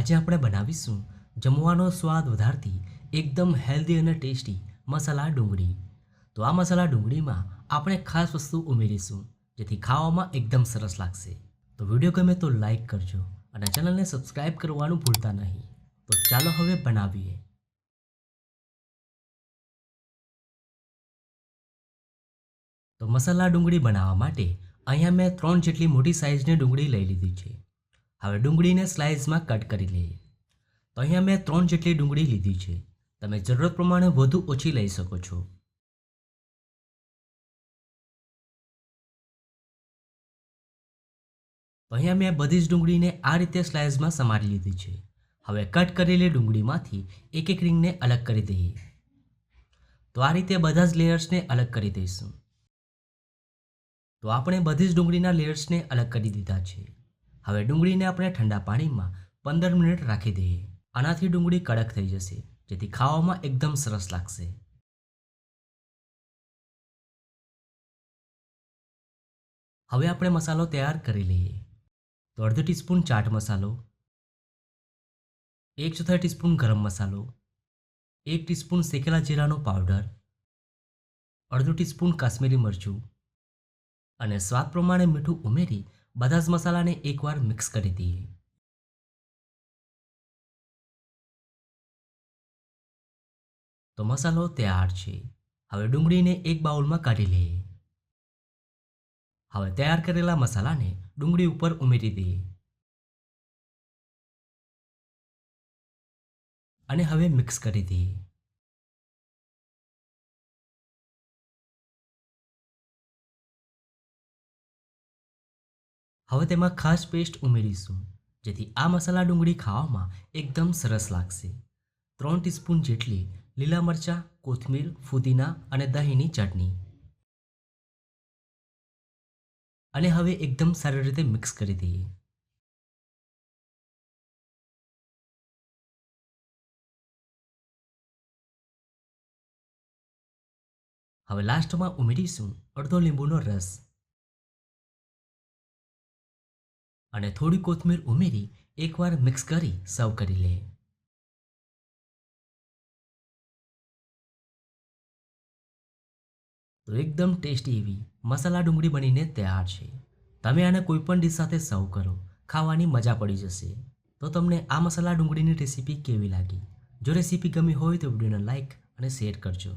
આજે આપણે બનાવીશું જમવાનો સ્વાદ વધારતી એકદમ હેલ્ધી અને ટેસ્ટી મસાલા ડુંગળી. તો આ મસાલા ડુંગળીમાં આપણે ખાસ વસ્તુ ઉમેરીશું જેથી ખાવામાં એકદમ સરસ લાગશે. તો વિડીયો ગમે તો લાઈક કરજો અને ચેનલને સબસ્ક્રાઈબ કરવાનું ભૂલતા નહીં. તો ચાલો હવે બનાવીએ. તો મસાલા ડુંગળી બનાવવા માટે અહીંયા મેં 3 જેટલી મોટી સાઇઝની ડુંગળી લઈ લીધી છે. હવે ડુંગળીને સ્લાઇસમાં કટ કરી લઈએ. તો અહીંયા મેં 3 જેટલી ડુંગળી લીધી છે. તમે જરૂરત પ્રમાણે વધુ ઓછી લઈ શકો છો. તો અહીંયા મેં બધી જ ડુંગળીને આ રીતે સ્લાઇસમાં સમારી લીધી છે. હવે કટ કરેલી ડુંગળીમાંથી એક એક રીંગને અલગ કરી દઈએ. તો આ રીતે બધા જ લેયર્સને અલગ કરી દઈશું. તો આપણે બધી જ ડુંગળીના લેયર્સને અલગ કરી દીધા છે. હવે ડુંગળીને આપણે ઠંડા પાણીમાં 15 મિનિટ રાખી દઈએ. આનાથી ડુંગળી કડક થઈ જશે જેથી ખાવામાં એકદમ સરસ લાગશે. હવે આપણે મસાલો તૈયાર કરી લઈએ. તો અડધો ટીસ્પૂન ચાટ મસાલો, 1/4 ટીસ્પૂન ગરમ મસાલો, 1 ટીસ્પૂન શેકેલા જીરાનો પાવડર, અડધો ટીસ્પૂન કાશ્મીરી મરચું અને સ્વાદ પ્રમાણે મીઠું ઉમેરી બધા જ મસાલાને એકવાર મિક્સ કરી દઈએ. તો મસાલો તૈયાર છે. હવે ડુંગળીને એક બાઉલમાં કાઢી લઈએ. હવે તૈયાર કરેલા મસાલાને ડુંગળી ઉપર ઉમેરી દઈએ અને હવે મિક્સ કરી દઈએ. હવે તેમાં ખાસ પેસ્ટ ઉમેરીશું જેથી આ મસાલા ડુંગળી ખાવામાં એકદમ સરસ લાગશે. 3 ટીસ્પૂન જેટલી લીલા મરચાં, કોથમીર, ફુદીના અને દહીંની ચટણી. અને હવે એકદમ સારી રીતે મિક્સ કરી દઈએ. હવે લાસ્ટમાં ઉમેરીશું અડધો લીંબુનો રસ અને થોડી કોથમીર ઉમેરી એકવાર મિક્સ કરી સર્વ કરી લઈએ. તો એકદમ ટેસ્ટી એવી મસાલા ડુંગળી બનીને તૈયાર છે. તમે આને કોઈ પણ ડીશ સાથે સર્વ કરો, ખાવાની મજા પડી જશે. તો તમને આ મસાલા ડુંગળીની રેસીપી કેવી લાગી? જો રેસીપી ગમી હોય તો વિડીયોને લાઈક અને શેર કરજો.